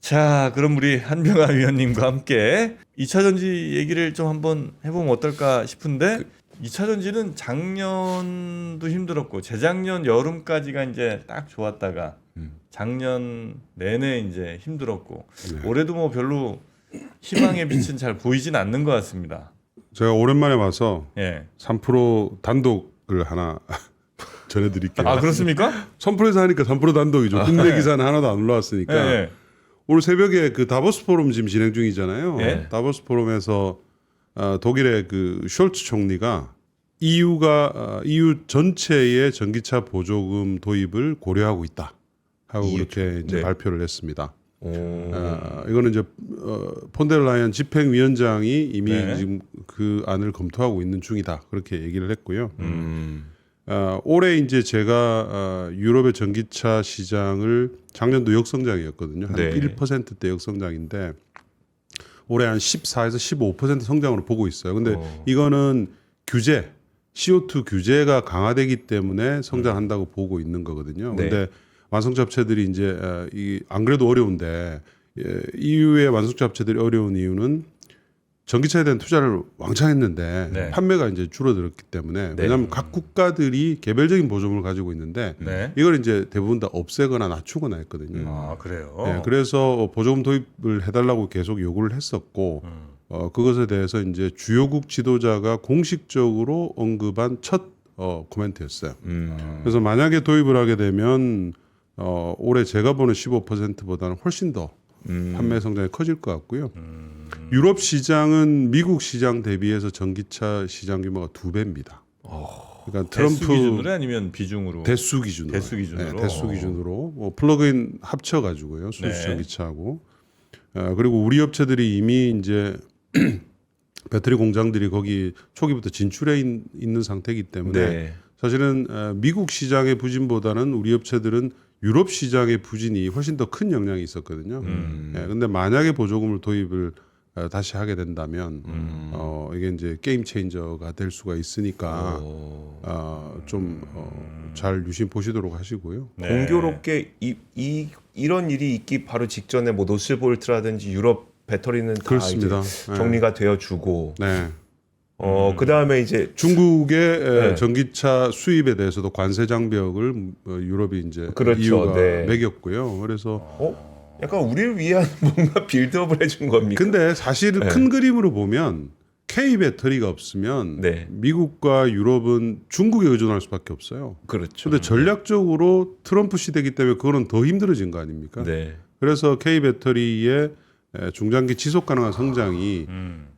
자, 그럼 우리 한병아 위원님과 함께 2차 전지 얘기를 좀 한번 해보면 어떨까 싶은데 2차 전지는 작년도 힘들었고 재작년 여름까지가 이제 딱 좋았다가 작년 내내 이제 힘들었고 올해도 뭐 별로 희망의 빛은 잘 보이진 않는 것 같습니다. 제가 오랜만에 와서 예. 3% 단독을 하나 전해드릴게요. 아, 그렇습니까? 3%에서 하니까 3% 단독이죠. 국내 기사는 하나도 안 올라왔으니까. 예. 오늘 새벽에 그 다보스 포럼 지금 진행 중이잖아요. 예. 다보스 포럼에서 독일의 그 숄츠 총리가 EU 전체의 전기차 보조금 도입을 고려하고 있다 하고 그렇게 이제 네. 발표를 했습니다. 이거는 이제 폰데르라이언 집행위원장이 이미 네. 지금 그 안을 검토하고 있는 중이다 그렇게 얘기를 했고요. 올해 이제 제가 유럽의 전기차 시장을 작년도 역성장이었거든요. 한 네. 1%대 역성장인데 올해 한 14에서 15% 성장으로 보고 있어요. 근데 이거는 규제, CO2 규제가 강화되기 때문에 성장한다고 보고 있는 거거든요. 네. 근데 완성차 업체들이 이제 안 그래도 어려운데 EU의 완성차 업체들이 어려운 이유는 전기차에 대한 투자를 왕창 했는데 네. 판매가 이제 줄어들었기 때문에 네. 왜냐하면 각 국가들이 개별적인 보조금을 가지고 있는데 네. 이걸 이제 대부분 다 없애거나 낮추거나 했거든요. 아, 그래요. 네, 그래서 보조금 도입을 해달라고 계속 요구를 했었고 그것에 대해서 이제 주요국 지도자가 공식적으로 언급한 첫 코멘트였어요. 그래서 만약에 도입을 하게 되면 올해 제가 보는 15%보다는 훨씬 더 판매 성장이 커질 것 같고요. 유럽 시장은 미국 시장 대비해서 전기차 시장 규모가 2배입니다. 그러니까 대수 트럼프 기준으로 아니면 비중으로? 대수 기준으로. 대수 기준으로. 네, 대수 기준으로. 뭐 플러그인 합쳐가지고요. 순수 네. 전기차하고. 그리고 우리 업체들이 이미 이제 배터리 공장들이 거기 초기부터 진출해 있는 상태이기 때문에 네. 사실은 미국 시장의 부진보다는 우리 업체들은 유럽 시장의 부진이 훨씬 더 큰 영향이 있었거든요. 근데 만약에 보조금을 도입을 다시 하게 된다면 이게 이제 게임 체인저가 될 수가 있으니까 좀 잘 유심 보시도록 하시고요. 네. 공교롭게 이런 일이 있기 바로 직전에 뭐 노스볼트라든지 유럽 배터리는 다 그렇습니다. 이제 네. 정리가 되어주고 네. 그 다음에 이제 중국의 네. 전기차 수입에 대해서도 관세 장벽을 유럽이 이제 그렇죠. EU가 네. 매겼고요. 그래서 약간 우리를 위한 뭔가 빌드업을 해준 겁니까? 근데 사실 네. 큰 그림으로 보면 K 배터리가 없으면 네. 미국과 유럽은 중국에 의존할 수밖에 없어요. 그렇죠. 근데 전략적으로 트럼프 시대이기 때문에 그거는 더 힘들어진 거 아닙니까? 네. 그래서 K 배터리의 중장기 지속 가능한 성장이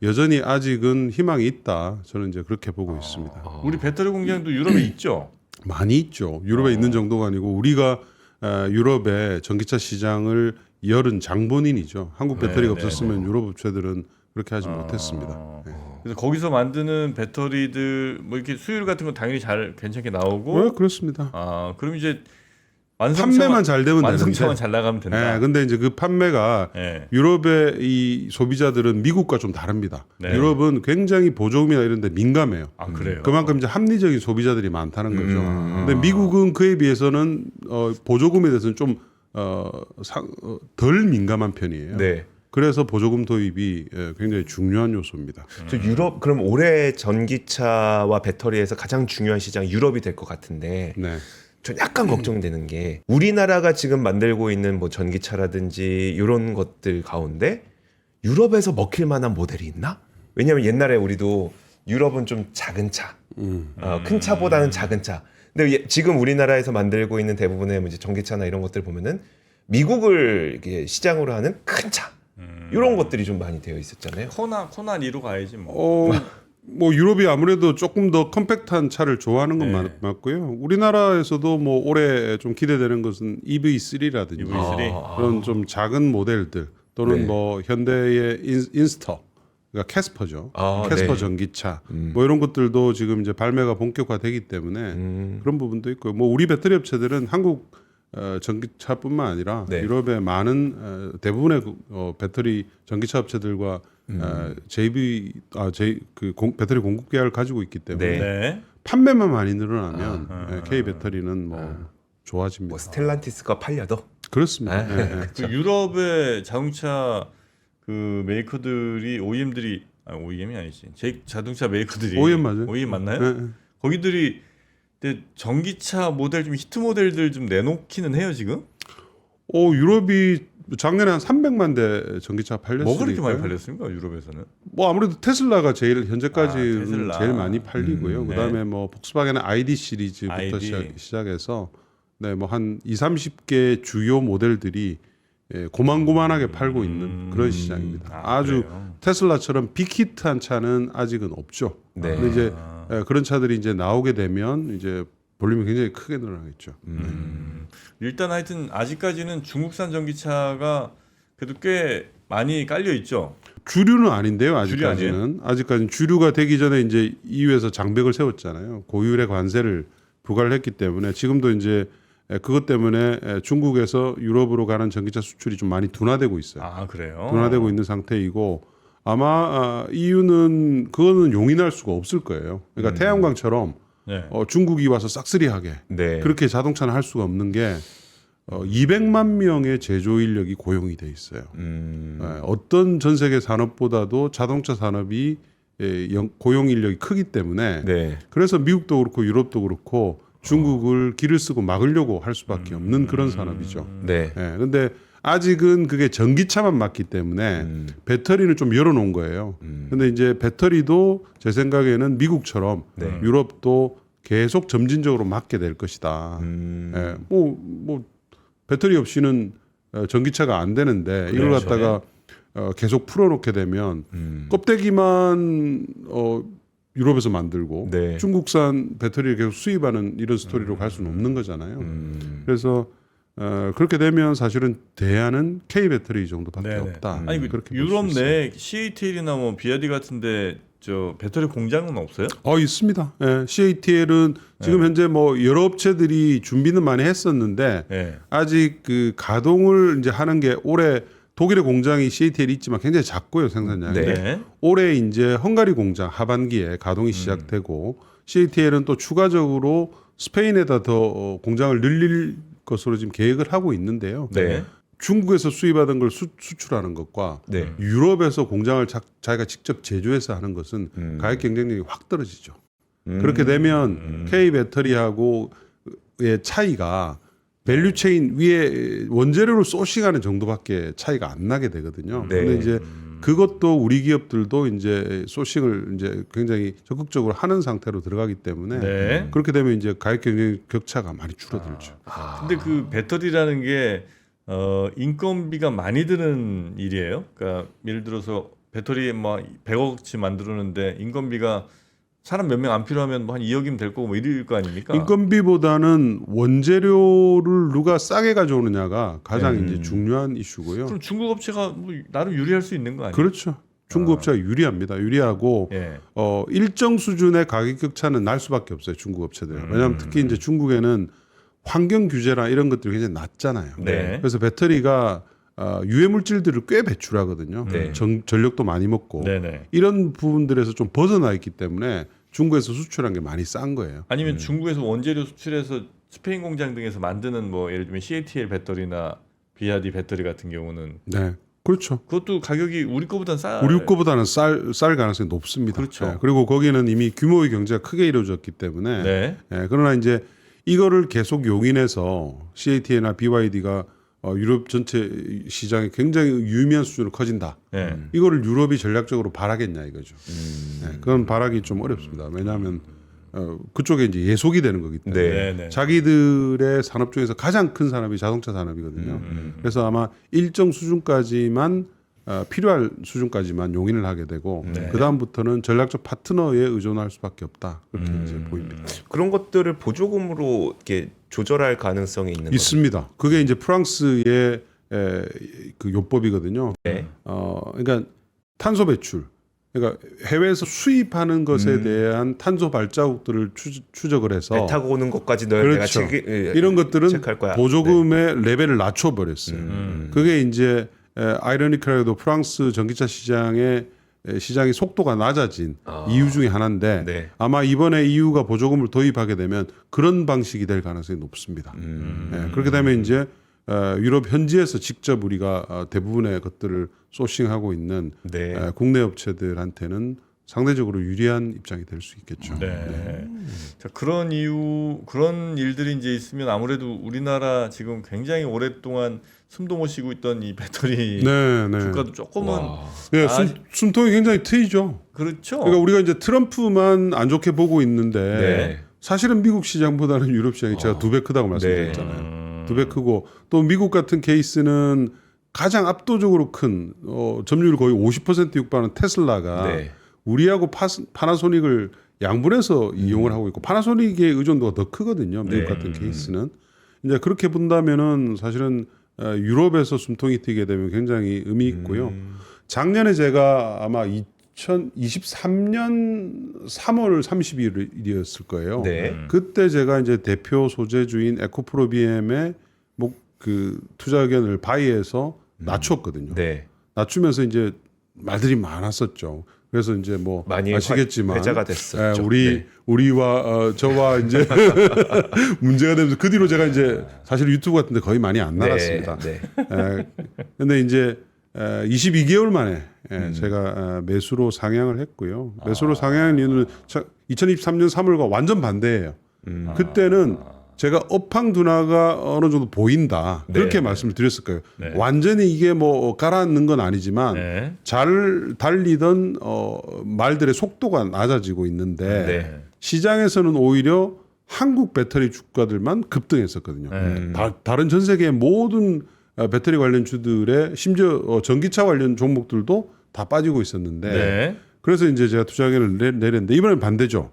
여전히 아직은 희망이 있다. 저는 이제 그렇게 보고 있습니다. 우리 배터리 공장도 유럽에 있죠? 많이 있죠. 유럽에 있는 정도가 아니고 우리가 유럽의 전기차 시장을 열은 장본인이죠. 한국 배터리가 네, 없었으면 유럽 업체들은 그렇게 하지 못했습니다. 네. 그래서 거기서 만드는 배터리들 뭐 이렇게 수율 같은 건 당연히 잘 괜찮게 나오고 네, 그렇습니다. 아, 그럼 이제 판매만 잘 되면 완성차만 되는데. 잘 나가면 된다. 네, 근데 이제 그 판매가 네. 유럽의 이 소비자들은 미국과 좀 다릅니다. 네. 유럽은 굉장히 보조금이나 이런 데 민감해요. 아, 그래요. 그만큼 이제 합리적인 소비자들이 많다는 거죠. 근데 미국은 그에 비해서는 보조금에 대해서는 좀 덜 민감한 편이에요. 네. 그래서 보조금 도입이 굉장히 중요한 요소입니다. 저 유럽 그럼 올해 전기차와 배터리에서 가장 중요한 시장 유럽이 될 것 같은데 네. 저 약간 걱정되는 게 우리나라가 지금 만들고 있는 뭐 전기차라든지 이런 것들 가운데 유럽에서 먹힐 만한 모델이 있나? 왜냐하면 옛날에 우리도 유럽은 좀 작은 차, 큰 차보다는 작은 차. 근데 지금 우리나라에서 만들고 있는 대부분의 뭐 이제 전기차나 이런 것들 보면은 미국을 이렇게 시장으로 하는 큰 차. 이런 것들이 좀 많이 되어 있었잖아요. 코나 니로 가야지 뭐. 뭐 유럽이 아무래도 조금 더 컴팩트한 차를 좋아하는 건 네. 맞고요. 우리나라에서도 뭐 올해 좀 기대되는 것은 EV3라든지 EV3. 그런 좀 작은 모델들 또는 네. 뭐 현대의 인스터, 그러니까 캐스퍼죠. 캐스퍼 네. 전기차 뭐 이런 것들도 지금 이제 발매가 본격화되기 때문에 그런 부분도 있고요. 뭐 우리 배터리 업체들은 한국 전기차뿐만 아니라 네. 유럽의 많은 대부분의 배터리 전기차 업체들과 배터리 공급 계약을 가지고 있기 때문에 네. 네. 판매만 많이 늘어나면 K 배터리는 뭐 좋아집니다. 뭐 스텔란티스가 팔려도 그렇습니다. 아, 예, 예. 그 유럽의 자동차 그 메이커들이 OEM들이 OEM이 아니지. 자동차 메이커들이 OEM 맞아요. OEM 맞나요? 예, 예. 거기들이 근데 전기차 모델 좀 히트 모델들 좀 내놓기는 해요 지금? 유럽이 작년에 한 300만 대 전기차 팔렸으니까. 뭐가 그렇게 많이 팔렸습니까 유럽에서는? 뭐 아무래도 테슬라가 제일 현재까지 테슬라. 제일 많이 팔리고요. 네. 그다음에 뭐 폭스바겐의 ID 시리즈부터 ID. 시작해서 네, 뭐 한 30개 주요 모델들이 고만고만하게 팔고 있는 그런 시장입니다. 아주 그래요? 테슬라처럼 빅히트한 차는 아직은 없죠. 네. 근데 이제 그런 차들이 이제 나오게 되면 이제 볼륨이 굉장히 크게 늘어나겠죠. 일단 하여튼 아직까지는 중국산 전기차가 그래도 꽤 많이 깔려 있죠. 주류는 아닌데요. 주류 아직까지는. 아직까지는 주류가 되기 전에 이제 EU에서 장벽을 세웠잖아요. 고율의 관세를 부과를 했기 때문에 지금도 이제 그것 때문에 중국에서 유럽으로 가는 전기차 수출이 좀 많이 둔화되고 있어요. 아 그래요? 둔화되고 있는 상태이고 아마 EU는 그거는 용인할 수가 없을 거예요. 그러니까 태양광처럼 네. 중국이 와서 싹쓸이하게 네. 그렇게 자동차는 할 수가 없는 게 200만 명의 제조 인력이 고용이 돼 있어요. 어떤 전 세계 산업보다도 자동차 산업이 고용 인력이 크기 때문에 네. 그래서 미국도 그렇고 유럽도 그렇고 중국을 길을 쓰고 막으려고 할 수밖에 없는 그런 산업이죠. 네. 근데 아직은 그게 전기차만 맞기 때문에 배터리는 좀 열어놓은 거예요. 근데 이제 배터리도 제 생각에는 미국처럼 네. 유럽도 계속 점진적으로 맞게 될 것이다. 뭐 배터리 없이는 전기차가 안 되는데 이걸 그렇죠. 갖다가 계속 풀어놓게 되면 껍데기만 유럽에서 만들고 네. 중국산 배터리를 계속 수입하는 이런 스토리로 갈 수는 없는 거잖아요. 그래서 그렇게 되면 사실은 대안은 K 배터리 정도밖에 네네. 없다. 아니 그 그렇게 유럽 볼수 있어요. 내 CATL이나 뭐 비아디 같은데 저 배터리 공장은 없어요? 있습니다. CATL은 지금 현재 뭐 여러 업체들이 준비는 많이 했었는데 네. 아직 그 가동을 이제 하는 게 올해 독일의 공장이 CATL이 있지만 굉장히 작고요 생산량이. 네. 네. 올해 이제 헝가리 공장 하반기에 가동이 시작되고 CATL은 또 추가적으로 스페인에다 더 공장을 늘릴 것으로 지금 계획을 하고 있는데요. 네. 중국에서 수입하던 걸 수출하는 것과 네. 유럽에서 공장을 자기가 직접 제조해서 하는 것은 가격 경쟁력이 확 떨어지죠. 그렇게 되면 K 배터리하고의 차이가 밸류체인 위에 원재료를 소싱하는 정도밖에 차이가 안 나게 되거든요. 네. 근데 이제 그것도 우리 기업들도 이제 소싱을 이제 굉장히 적극적으로 하는 상태로 들어가기 때문에 네. 그렇게 되면 이제 가격 경쟁 격차가 많이 줄어들죠. 근데 그 배터리라는 게 인건비가 많이 드는 일이에요. 그러니까 예를 들어서 배터리 뭐 100억치 만들었는데 인건비가 사람 몇 명 안 필요하면 뭐 한 2억이면 될 거고 뭐 이럴 거 아닙니까? 인건비보다는 원재료를 누가 싸게 가져오느냐가 가장 이제 중요한 이슈고요. 그럼 중국 업체가 뭐 나름 유리할 수 있는 거 아니에요? 그렇죠. 중국 업체가 유리합니다. 유리하고 예. 일정 수준의 가격 격차는 날 수밖에 없어요. 중국 업체들은. 왜냐하면 특히 이제 중국에는 환경 규제나 이런 것들이 굉장히 낮잖아요. 네. 그래서 배터리가 유해 물질들을 꽤 배출하거든요. 네. 전력도 많이 먹고 네네. 이런 부분들에서 좀 벗어나 있기 때문에 중국에서 수출한 게 많이 싼 거예요. 아니면 중국에서 원재료 수출해서 스페인 공장 등에서 만드는 뭐 예를 들면 CATL 배터리나 비아디 배터리 같은 경우는 네, 그렇죠. 그것도 가격이 우리 거보다는 싸. 우리 거보다는 쌀 가능성이 높습니다. 그렇죠. 네, 그리고 거기는 이미 규모의 경제가 크게 이루어졌기 때문에 네. 그러나 이제 이거를 계속 용인해서 CATL이나 BYD가 유럽 전체 시장에 굉장히 유의미한 수준으로 커진다. 네. 이거를 유럽이 전략적으로 바라겠냐 이거죠. 네, 그건 바라기 좀 어렵습니다. 왜냐하면 그쪽에 이제 예속이 되는 거기 때문에 네. 네. 자기들의 산업 중에서 가장 큰 산업이 자동차 산업이거든요. 그래서 아마 일정 수준까지만 필요할 수준까지만 용인을 하게 되고 네. 그 다음부터는 전략적 파트너에 의존할 수밖에 없다. 그렇게 이제 보입니다. 그런 것들을 보조금으로 이렇게 조절할 가능성이 있는 있습니다. 그게 이제 프랑스의 그 요법이거든요. 네. 그러니까 탄소 배출, 그러니까 해외에서 수입하는 것에 대한 탄소 발자국들을 추적을 해서 배 타고 오는 것까지 내가 그렇죠. 체크할 이런 것들은 거야. 보조금의 레벨을 낮춰 버렸어요. 그게 이제 아이러니컬하게도 프랑스 전기차 시장의 속도가 낮아진 이유 중에 하나인데 네. 아마 이번에 EU가 보조금을 도입하게 되면 그런 방식이 될 가능성이 높습니다. 그렇게 되면 이제 유럽 현지에서 직접 우리가 대부분의 것들을 소싱하고 있는 네. 국내 업체들한테는 상대적으로 유리한 입장이 될 수 있겠죠. 네. 자, 그런 일들이 이제 있으면 아무래도 우리나라 지금 굉장히 오랫동안 숨도 못 쉬고 있던 이 배터리 네, 네. 주가도 조금은 와. 네, 아, 숨통이 굉장히 트이죠. 그렇죠. 그러니까 우리가 이제 트럼프만 안 좋게 보고 있는데 네. 사실은 미국 시장보다는 유럽 시장이 제가 2배 크다고 말씀드렸잖아요. 2배 크고 또 미국 같은 케이스는 가장 압도적으로 큰 점유율 거의 50% 육박하는 테슬라가 네. 우리하고 파나소닉을 양분해서 이용을 하고 있고 파나소닉의 의존도가 더 크거든요. 미국 네. 같은 케이스는 이제 그렇게 본다면은 사실은 유럽에서 숨통이 트이게 되면 굉장히 의미 있고요. 작년에 제가 아마 2023년 3월 30일이었을 거예요. 네. 그때 제가 이제 대표 소재주인 에코프로비엠의 그 투자 의견을 바이에서 낮췄거든요. 네. 낮추면서 이제 말들이 많았었죠. 그래서 이제 뭐 많이 아시겠지만 회자가 됐었죠. 우리와 저와 이제 문제가 되면서 그 뒤로 제가 이제 사실 유튜브 같은데 거의 많이 안 나갔습니다. 네. 근데 이제 22개월 만에 제가 매수로 상향을 했고요. 매수로 상향한 이유는 2023년 3월과 완전 반대예요. 그때는 제가 업황 둔화가 어느 정도 보인다 그렇게 말씀을 드렸을 거예요. 네. 완전히 이게 뭐 가라앉는 건 아니지만 네. 잘 달리던 말들의 속도가 낮아지고 있는데 네. 시장에서는 오히려 한국 배터리 주가들만 급등했었거든요. 네. 다른 전 세계의 모든 배터리 관련 주들의 심지어 전기차 관련 종목들도 다 빠지고 있었는데 네. 그래서 이제 제가 투자 의견을 내렸는데 이번엔 반대죠.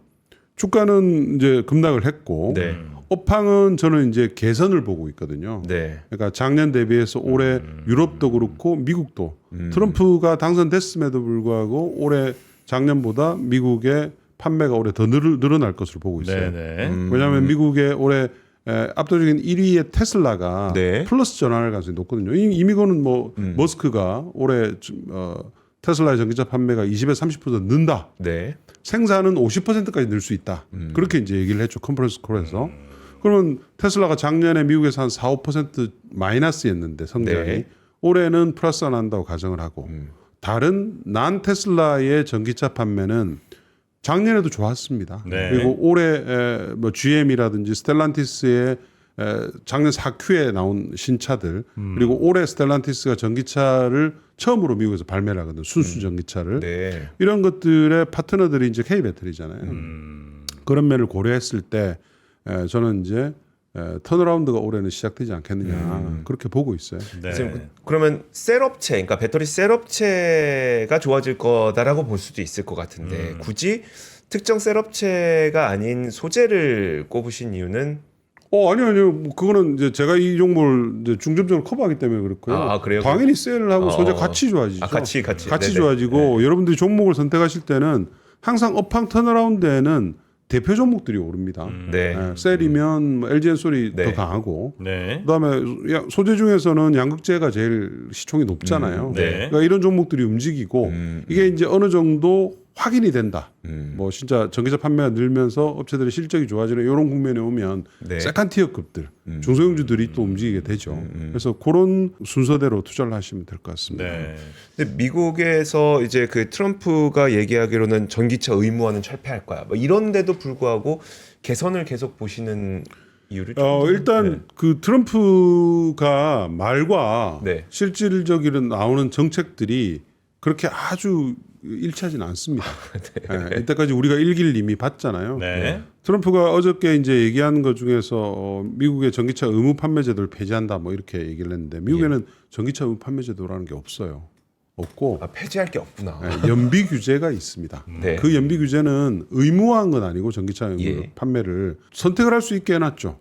주가는 이제 급락을 했고 네. 업황은 저는 이제 개선을 보고 있거든요. 네. 그러니까 작년 대비해서 올해 유럽도 그렇고 미국도 트럼프가 당선됐음에도 불구하고 올해 작년보다 미국의 판매가 올해 더 늘어날 것으로 보고 있어요. 네. 왜냐하면 미국의 올해 압도적인 1위의 테슬라가 네. 플러스 전환할 가능성이 높거든요. 이미 그거는 뭐 머스크가 올해 테슬라의 전기차 판매가 20에서 30% 는다. 네. 생산은 50%까지 늘 수 있다. 그렇게 이제 얘기를 했죠. 컨퍼런스 콜에서. 그러면 테슬라가 작년에 미국에서 한 4, 5% 마이너스였는데 성장이 네. 올해는 플러스가 난다고 가정을 하고 다른 난 테슬라의 전기차 판매는 작년에도 좋았습니다. 네. 그리고 올해 뭐 GM이라든지 스텔란티스의 작년 4Q에 나온 신차들 그리고 올해 스텔란티스가 전기차를 처음으로 미국에서 발매를 하거든요. 순수 전기차를. 네. 이런 것들의 파트너들이 이제 K 배터리잖아요. 그런 면을 고려했을 때 저는 이제 턴어라운드가 올해는 시작되지 않겠느냐 그렇게 보고 있어요. 네. 지금 그러면 셀업체, 그러니까 배터리 셀업체가 좋아질 거다라고 볼 수도 있을 것 같은데 굳이 특정 셀업체가 아닌 소재를 꼽으신 이유는 아니요. 뭐 그거는 이제 제가 이 종목을 이제 중점적으로 커버하기 때문에 그렇고요. 아, 그래요? 당연히 셀하고 소재 같이 좋아지죠. 같이 네네. 좋아지고 여러분들이 종목을 선택하실 때는 항상 업황 턴어라운드에는 대표 종목들이 오릅니다. 네. 셀이면 뭐 LG엔솔이 네. 더 강하고 네. 그다음에 소재 중에서는 양극재가 제일 시총이 높잖아요. 네. 그러니까 이런 종목들이 움직이고 이게 이제 어느 정도 확인이 된다. 뭐 진짜 전기차 판매가 늘면서 업체들의 실적이 좋아지는 이런 국면에 오면 네. 세컨티어급들, 중소형주들이 또 움직이게 되죠. 그래서 그런 순서대로 투자를 하시면 될 것 같습니다. 네. 근데 미국에서 이제 그 트럼프가 얘기하기로는 전기차 의무화는 철폐할 거야. 뭐 이런데도 불구하고 개선을 계속 보시는 이유를 좀 일단 그 트럼프가 말과 네. 실질적으로 나오는 정책들이 그렇게 아주 일치하진 않습니다. 네, 이때까지 우리가 일기를 이미 봤잖아요. 네. 트럼프가 어저께 이제 얘기한 것 중에서 미국의 전기차 의무 판매 제도를 폐지한다 뭐 이렇게 얘기를 했는데 미국에는 전기차 의무 판매 제도라는 게 없어요. 없고 폐지할 게 없구나. 연비 규제가 있습니다. 네. 그 연비 규제는 의무화한 건 아니고 전기차 판매를 선택을 할 수 있게 해놨죠.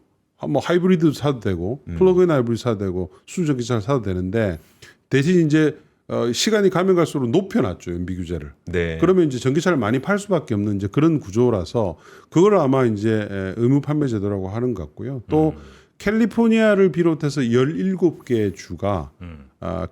뭐 하이브리드 사도 되고 플러그인 하이브리드 사도 되고 수소 전기차를 사도 되는데 대신 이제 시간이 가면 갈수록 높여놨죠 연비 규제를. 네. 그러면 이제 전기차를 많이 팔 수밖에 없는 이제 그런 구조라서 그걸 아마 이제 의무 판매 제도라고 하는 것 같고요. 또 캘리포니아를 비롯해서 17개의 주가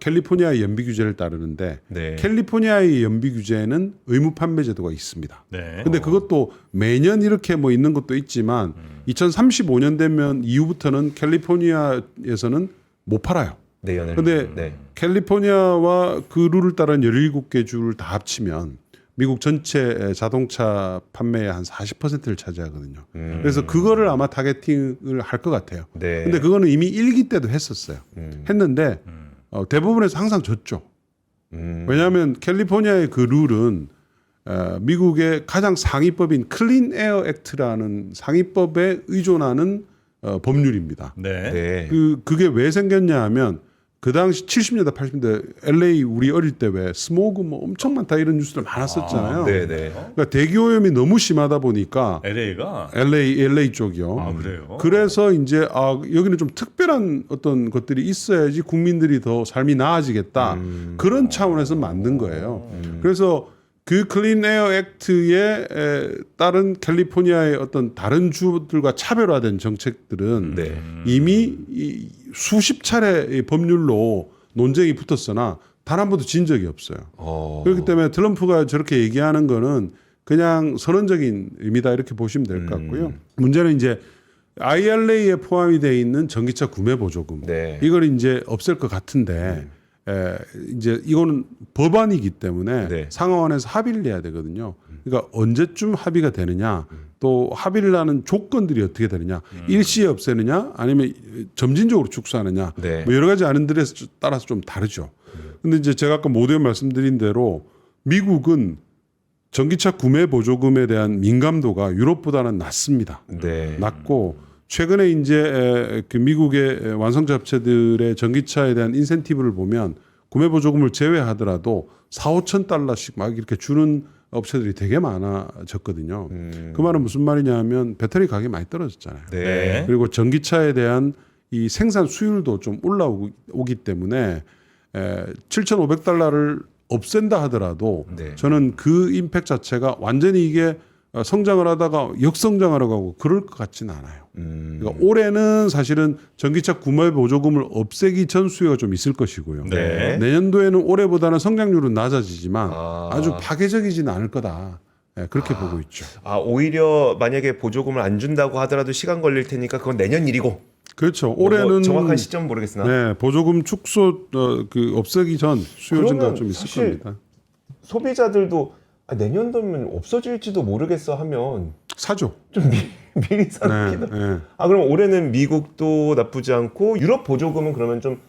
캘리포니아의 연비 규제를 따르는데 네. 캘리포니아의 연비 규제에는 의무 판매 제도가 있습니다. 네. 근데 그것도 매년 이렇게 뭐 있는 것도 있지만 2035년 되면 이후부터는 캘리포니아에서는 못 팔아요. 내년에. 근데 네. 캘리포니아와 그 룰을 따른 17개 주를 다 합치면 미국 전체 자동차 판매의 한 40%를 차지하거든요. 그래서 그거를 아마 타겟팅을 할 것 같아요. 네. 근데 그거는 이미 1기 때도 했었어요. 했는데 대부분에서 항상 졌죠. 왜냐하면 캘리포니아의 그 룰은 미국의 가장 상위법인 클린 에어 액트라는 상위법에 의존하는 법률입니다. 네. 네. 그게 왜 생겼냐 하면 그 당시 70년대 80년대 LA 우리 어릴 때 왜 스모그 뭐 엄청 많다 이런 뉴스들 많았었잖아요. 네, 네. 그러니까 대기 오염이 너무 심하다 보니까 LA가 LA 쪽이요. 아, 그래요? 그래서 이제 여기는 좀 특별한 어떤 것들이 있어야지 국민들이 더 삶이 나아지겠다. 그런 차원에서 만든 거예요. 그래서 그 클린 에어 액트에 따른 캘리포니아의 어떤 다른 주들과 차별화된 정책들은 네. 이미 수십 차례의 법률로 논쟁이 붙었으나 단 한 번도 진 적이 없어요. 그렇기 때문에 트럼프가 저렇게 얘기하는 거는 그냥 선언적인 의미다 이렇게 보시면 될 것 같고요. 문제는 이제 IRA에 포함이 되어 있는 전기차 구매 보조금 네. 이걸 이제 없앨 것 같은데 이제 이거는 법안이기 때문에 네. 상하원에서 합의를 해야 되거든요. 그러니까 언제쯤 합의가 되느냐, 또 합의를 하는 조건들이 어떻게 되느냐, 일시에 없애느냐, 아니면 점진적으로 축소하느냐, 네. 뭐 여러 가지 아는들에 따라서 좀 다르죠. 근데 이제 제가 아까 모두에 말씀드린 대로 미국은 전기차 구매 보조금에 대한 민감도가 유럽보다는 낮습니다. 네. 낮고 최근에 이제 그 미국의 완성차 업체들의 전기차에 대한 인센티브를 보면 구매 보조금을 제외하더라도 4,5천 달러씩 막 이렇게 주는 업체들이 되게 많아졌거든요. 그 말은 무슨 말이냐면 배터리 가격이 많이 떨어졌잖아요. 네. 그리고 전기차에 대한 이 생산 수율도 좀 올라오기 때문에 7,500달러를 없앤다 하더라도 네. 저는 그 임팩트 자체가 완전히 이게 성장을 하다가 역성장하러 가고 그럴 것 같지는 않아요. 그러니까 올해는 사실은 전기차 구매 보조금을 없애기 전 수요가 좀 있을 것이고요. 네. 내년도에는 올해보다는 성장률은 낮아지지만 아. 아주 파괴적이지는 않을 거다. 그렇게 보고 있죠. 오히려 만약에 보조금을 안 준다고 하더라도 시간 걸릴 테니까 그건 내년 일이고. 그렇죠. 뭐 올해는 정확한 시점 모르겠으나. 네, 보조금 축소 그 없애기 전 수요 증가 그러면 좀 있을 사실 겁니다. 소비자들도 내년도면 없어질지도 모르겠어 하면 사죠. 좀 미리 사놓기도. 네. 그럼 올해는 미국도 나쁘지 않고 유럽 보조금은 그러면 좀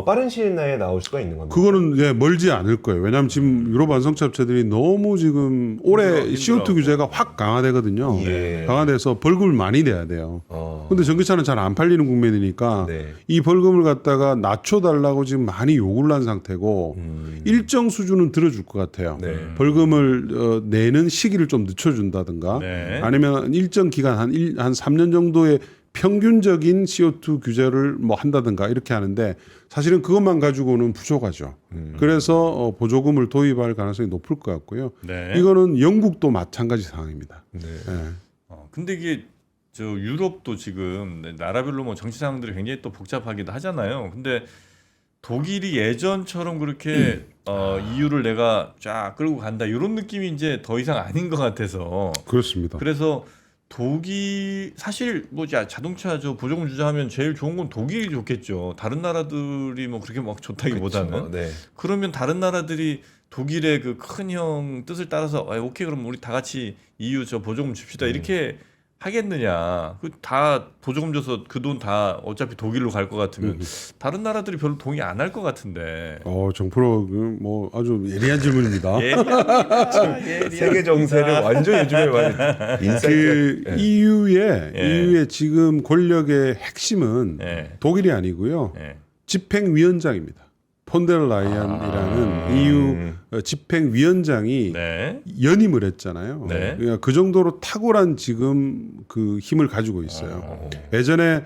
빠른 시일 내에 나올 수가 있는 겁니다. 그거는 멀지 않을 거예요. 왜냐하면 지금 유럽 완성차 업체들이 너무 지금 올해 CO2 규제가 확 강화되거든요. 예. 강화돼서 벌금을 많이 내야 돼요. 근데 전기차는 잘 안 팔리는 국면이니까 네. 이 벌금을 갖다가 낮춰달라고 지금 많이 요구를 한 상태고 일정 수준은 들어줄 것 같아요. 네. 벌금을 내는 시기를 좀 늦춰준다든가 네. 아니면 일정 기간 한 3년 정도의 평균적인 CO2 규제를 뭐 한다든가 이렇게 하는데 사실은 그것만 가지고는 부족하죠. 그래서 보조금을 도입할 가능성이 높을 것 같고요. 네. 이거는 영국도 마찬가지 상황입니다. 네. 근데 이게 저 유럽도 지금 나라별로 뭐 정치 상황들이 굉장히 또 복잡하기도 하잖아요. 근데 독일이 예전처럼 그렇게 EU를 내가 쫙 끌고 간다 이런 느낌이 이제 더 이상 아닌 것 같아서 그렇습니다. 그래서 독일 사실 뭐 자동차 저 보조금 주자 하면 제일 좋은 건 독일이 좋겠죠. 다른 나라들이 뭐 그렇게 막 좋다기보다는 그쵸. 네. 그러면 다른 나라들이 독일의 그 큰 형 뜻을 따라서 오케이 그럼 우리 다 같이 EU 저 보조금 줍시다 이렇게 하겠느냐? 그 다 보조금 줘서 그 돈 다 어차피 독일로 갈 것 같으면 다른 나라들이 별로 동의 안 할 것 같은데. 정프로 뭐 아주 예리한 질문입니다. 세계 정세를 완전 요즘에 많이 인사이트. 그 EU의 지금 권력의 핵심은 예. 독일이 아니고요. 예. 집행위원장입니다. 폰데르라이언이라는 EU 집행위원장이 네. 연임을 했잖아요. 네. 그러니까 그 정도로 탁월한 지금 그 힘을 가지고 있어요. 예전에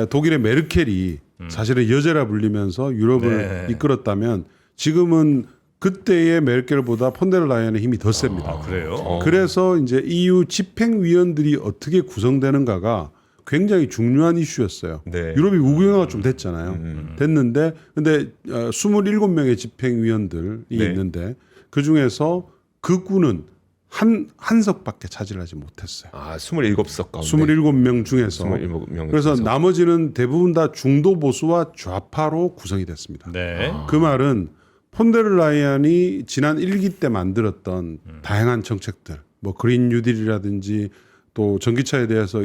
독일의 메르켈이 사실은 여제라 불리면서 유럽을 네. 이끌었다면 지금은 그때의 메르켈보다 폰데르라이언의 힘이 더 셉니다. 그래요? 그래서 이제 EU 집행위원들이 어떻게 구성되는가가 굉장히 중요한 이슈였어요. 네. 유럽이 우경화가 좀 됐잖아요. 됐는데 근데 27명의 집행위원들이 네. 있는데 그 중에서 극우는 한 석밖에 차지하지 못했어요. 27석 가운데 27명 중에서 27명 그래서 나머지는 대부분 다 중도 보수와 좌파로 구성이 됐습니다. 네. 그 말은 폰데르라이안이 지난 1기 때 만들었던 다양한 정책들, 뭐 그린 뉴딜이라든지 또 전기차에 대해서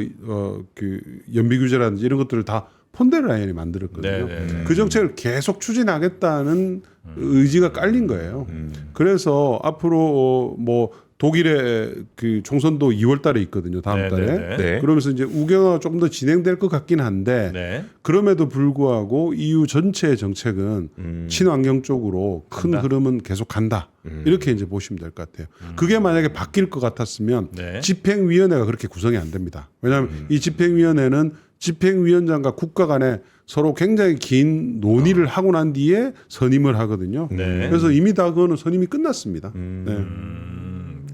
그 연비 규제라든지 이런 것들을 다 폰데르라이안이 만들었거든요. 네. 그 정책을 계속 추진하겠다는 의지가 깔린 거예요. 그래서 앞으로 뭐 독일의 그 총선도 2월달에 있거든요. 다음 달에. 네. 네. 그러면서 이제 우경화가 좀 더 진행될 것 같긴 한데 네. 그럼에도 불구하고 EU 전체의 정책은 친환경 쪽으로 큰 간다. 흐름은 계속 간다. 이렇게 이제 보시면 될 것 같아요. 그게 만약에 바뀔 것 같았으면 네. 집행위원회가 그렇게 구성이 안 됩니다. 왜냐하면 이 집행위원회는 집행위원장과 국가 간에 서로 굉장히 긴 논의를 하고 난 뒤에 선임을 하거든요. 네. 그래서 이미 다 그거는 선임이 끝났습니다. 네.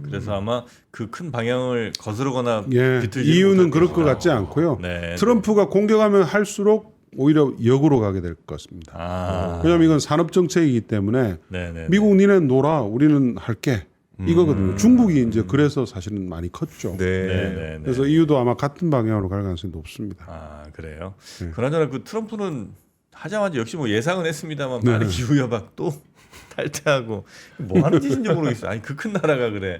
그래서 아마 그 큰 방향을 거스르거나 예, 비틀지 이유는 그럴 것 같지 않고요. 네. 트럼프가 공격하면 할수록 오히려 역으로 가게 될 것 같습니다. 왜냐하면 이건 산업 정책이기 때문에 네네. 미국 니네는 놀아, 우리는 할게 이거거든요. 중국이 이제 그래서 사실은 많이 컸죠. 네. 네네. 그래서 EU도 아마 같은 방향으로 갈 가능성이 높습니다. 아 그래요. 네. 그나저나 그 트럼프는 하자마자 역시 뭐 예상은 했습니다만 네. 말이 기우야 막 또 탈퇴하고 뭐 하는 짓인지 모르겠어요. 아니 그 큰 나라가 그래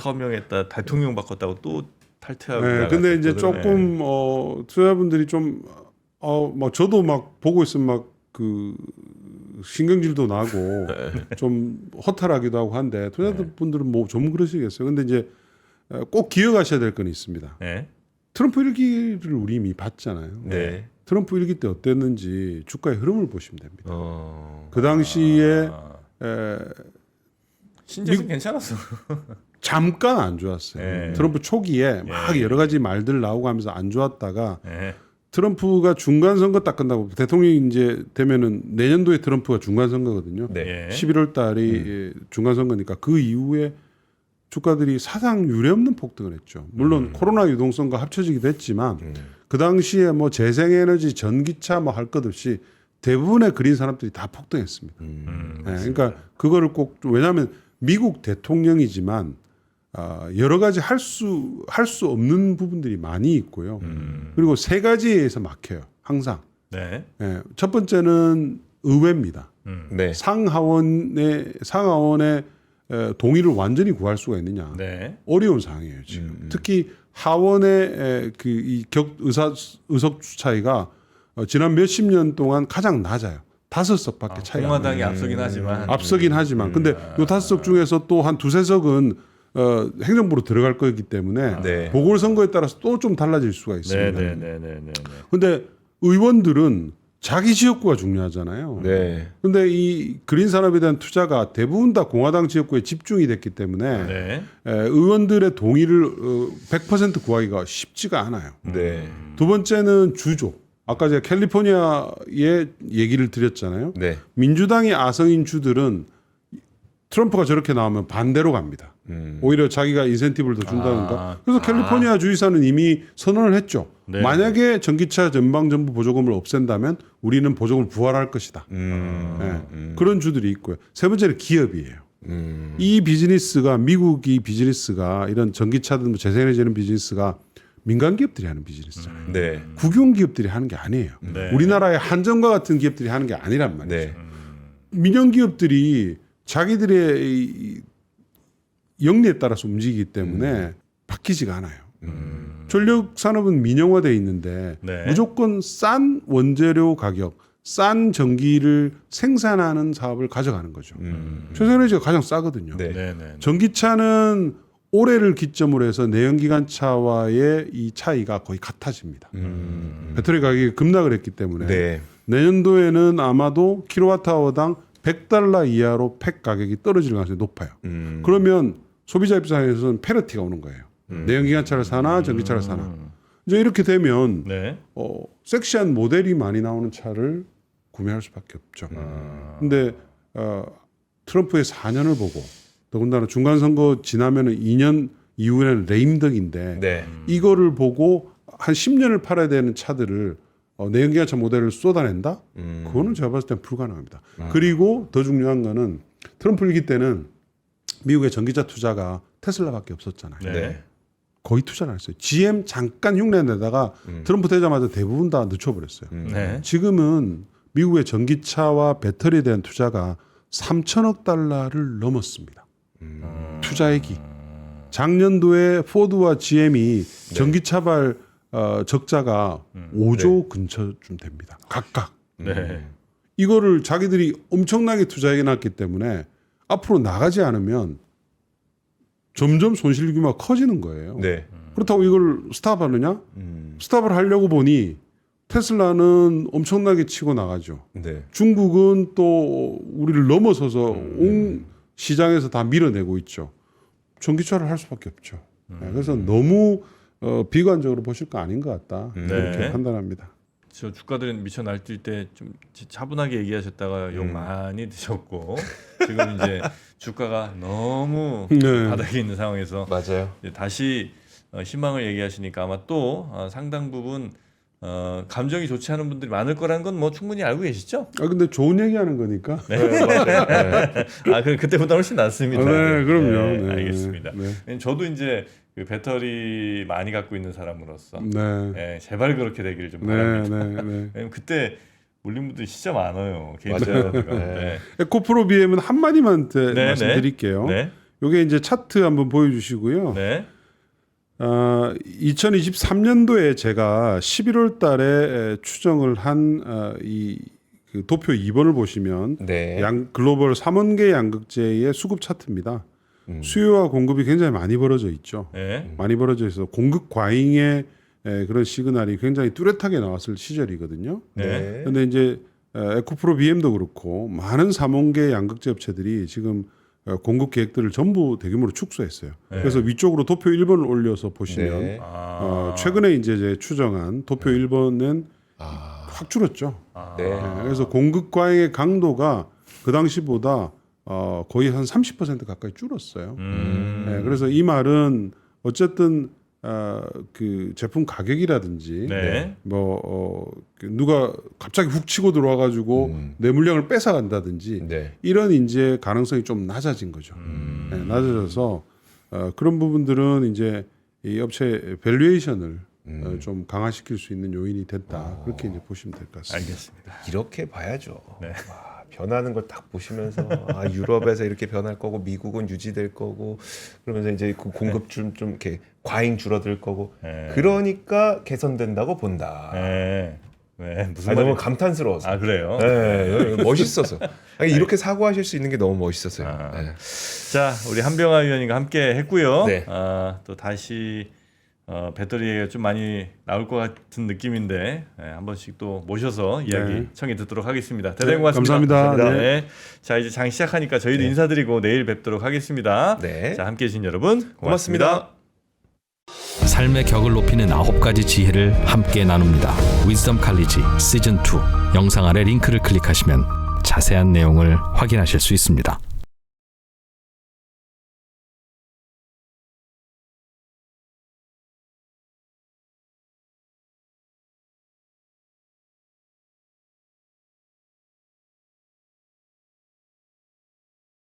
서명했다 대통령 바꿨다고 또 탈퇴하고. 네, 근데 이제 나갔거든요. 조금 투자분들이 좀 막 저도 막 보고 있으면 막 그 신경질도 나고 좀 허탈하기도 하고 한데 투자분들은 뭐 좀 그러시겠어요. 근데 이제 꼭 기억하셔야 될 건 있습니다. 네. 트럼프 1기를 우리 이미 봤잖아요. 네. 트럼프 1기 때 어땠는지 주가의 흐름을 보시면 됩니다. 어. 그 당시에 신재생 괜찮았어. 잠깐 안 좋았어요. 네. 트럼프 초기에 막 여러 가지 말들 나오고 하면서 안 좋았다가 네. 트럼프가 중간 선거 딱 끝나고 대통령이 이제 되면은 내년도에 트럼프가 중간 선거거든요. 네. 예. 11월 달이 중간 선거니까 그 이후에 주가들이 사상 유례없는 폭등을 했죠. 물론 코로나 유동성과 합쳐지기도 했지만 그 당시에 뭐 재생에너지, 전기차 뭐 할 것 없이 대부분의 그린 산업들이 다 폭등했습니다. 네, 그러니까 그거를 꼭 왜냐하면 미국 대통령이지만 여러 가지 할 수 없는 부분들이 많이 있고요. 그리고 세 가지에서 막혀요. 항상. 네. 예, 첫 번째는 의회입니다. 네. 상하원의 동의를 완전히 구할 수가 있느냐. 네. 어려운 상황이에요 지금. 특히 하원의 그이 의석 수 차이가 지난 몇십 년 동안 가장 낮아요. 5석밖에 차이가 안 나요. 공화당이 앞서긴 하지만. 앞서긴 하지만 근데 요 5석 중에서 또 한 2-3석은 행정부로 들어갈 거기 때문에 네. 보궐선거에 따라서 또 좀 달라질 수가 있습니다. 네네네네네. 근데 의원들은 자기 지역구가 중요하잖아요. 네. 근데 이 그린 산업에 대한 투자가 대부분 다 공화당 지역구에 집중이 됐기 때문에 네. 의원들의 동의를 100% 구하기가 쉽지가 않아요. 네. 두 번째는 주조. 아까 제가 캘리포니아의 얘기를 드렸잖아요. 네. 민주당의 아성인 주들은 트럼프가 저렇게 나오면 반대로 갑니다. 오히려 자기가 인센티브를 더 준다든가. 그래서 캘리포니아 주지사는 이미 선언을 했죠. 네. 만약에 전기차 전방전부 보조금을 없앤다면 우리는 보조금을 부활할 것이다. 그런 주들이 있고요. 세 번째는 기업이에요. 이 비즈니스가 미국이 비즈니스가 이런 전기차든 뭐 재생에너지 이런 비즈니스가 민간 기업들이 하는 비즈니스잖아요. 네. 국영 기업들이 하는 게 아니에요. 네. 우리나라의 한전과 같은 기업들이 하는 게 아니란 말이죠. 네. 민영 기업들이 자기들의 이 영리에 따라서 움직이기 때문에 바뀌지가 않아요. 전력 산업은 민영화되어 있는데 네. 무조건 싼 원재료 가격, 싼 전기를 생산하는 사업을 가져가는 거죠. 최소에너지가 가장 싸거든요. 네. 네네. 전기차는 올해를 기점으로 해서 내연기관차와의 이 차이가 거의 같아집니다. 배터리 가격이 급락을 했기 때문에 네. 내년도에는 아마도 킬로와트아워당 $100 이하로 팩 가격이 떨어질 가능성이 높아요. 그러면 소비자 입장에서는 페널티가 오는 거예요. 내연기관차를 사나 전기차를 사나. 이제 이렇게 되면 네. 섹시한 모델이 많이 나오는 차를 구매할 수밖에 없죠. 근데 트럼프의 4년을 보고 더군다나 중간 선거 지나면은 2년 이후에는 레임덕인데 네. 이거를 보고 한 10년을 팔아야 되는 차들을 내연기관차 모델을 쏟아낸다? 그거는 제가 봤을 땐 불가능합니다. 그리고 더 중요한 거는 트럼프 일기 때는 미국의 전기차 투자가 테슬라밖에 없었잖아요. 네. 거의 투자를 안 했어요. GM 잠깐 흉내 내다가 트럼프 되자마자 대부분 다 늦춰버렸어요. 네. 지금은 미국의 전기차와 배터리에 대한 투자가 3천억 달러를 넘었습니다. 투자액이. 작년도에 포드와 GM이 전기차발 적자가 5조 근처쯤 됩니다. 각각. 네. 이거를 자기들이 엄청나게 투자해 놨기 때문에 앞으로 나가지 않으면 점점 손실 규모가 커지는 거예요. 네. 그렇다고 이걸 스탑하느냐? 스탑을 하려고 보니 테슬라는 엄청나게 치고 나가죠. 네. 중국은 또 우리를 넘어서서 온 시장에서 다 밀어내고 있죠. 전기차를 할 수밖에 없죠. 네, 그래서 너무 비관적으로 보실 거 아닌 것 같다. 이렇게 네. 판단합니다. 저 주가들은 미쳐 날뛸 때 좀 차분하게 얘기하셨다가 욕 많이 드셨고 지금 이제 주가가 너무 네. 바닥에 있는 상황에서 맞아요. 이제 다시 희망을 얘기하시니까 아마 또 상당 부분 감정이 좋지 않은 분들이 많을 거라는 건 뭐 충분히 알고 계시죠? 아 근데 좋은 얘기하는 거니까. 네, 맞아요. 네. 아, 그때보다 훨씬 낫습니다. 네, 그럼요. 네, 알겠습니다. 네. 저도 이제 그 배터리 많이 갖고 있는 사람으로서 네. 제발 그렇게 되기를 좀 네, 바랍니다. 네, 네. 왜냐면 그때 물린 분들이 진짜 많아요. 개인 맞아요. 배터리가. 네. 에코프로 BM은 한 마디만 네, 말씀드릴게요. 네. 이게 이제 차트 한번 보여주시고요. 네. 2023년도에 제가 11월 달에 추정을 한 그 도표 2번을 보시면 네. 글로벌 3원계 양극재의 수급 차트입니다. 수요와 공급이 굉장히 많이 벌어져 있죠. 네. 많이 벌어져 있어 공급 과잉의 그런 시그널이 굉장히 뚜렷하게 나왔을 시절이거든요. 네. 그런데 이제 에코프로 BM도 그렇고 많은 3원계 양극재 업체들이 지금 공급 계획들을 전부 대규모로 축소했어요. 네. 그래서 위쪽으로 도표 1번을 올려서 보시면 네. 최근에 이제 제 추정한 도표 1번은 확 줄었죠. 네. 그래서 공급 과잉의 강도가 그 당시보다 거의 한 30% 가까이 줄었어요. 네, 그래서 이 말은 어쨌든 그 제품 가격이라든지 네. 누가 갑자기 훅 치고 들어와가지고 내 물량을 뺏어간다든지 네. 이런 이제 가능성이 좀 낮아진 거죠. 네, 낮아져서 그런 부분들은 이제 이 업체 밸류에이션을 좀 강화시킬 수 있는 요인이 됐다. 그렇게 이제 보시면 될 것 같습니다. 알겠습니다. 이렇게 봐야죠. 네. 와, 변하는 걸 딱 보시면서 유럽에서 이렇게 변할 거고 미국은 유지될 거고 그러면서 이제 그 공급 좀 이렇게 과잉 줄어들 거고 네. 그러니까 개선된다고 본다. 네. 네. 무슨 너무 말인지. 감탄스러워서. 아, 그래요? 네, 멋있어서. 이렇게 사고하실 수 있는 게 너무 멋있었어요. 아. 네. 자, 우리 한병화 위원님과 함께 했고요. 네. 또 다시 배터리가 좀 많이 나올 것 같은 느낌인데 한 번씩 또 모셔서 이야기 네. 청해 듣도록 하겠습니다. 대단히 고맙습니다. 감사합니다. 네. 자, 이제 장 시작하니까 저희도 인사드리고 내일 뵙도록 하겠습니다. 네. 자, 함께해 주신 여러분 고맙습니다. 삶의 격을 높이는 9가지 지혜를 함께 나눕니다. 위즈덤 칼리지 시즌 2 영상 아래 링크를 클릭하시면 자세한 내용을 확인하실 수 있습니다.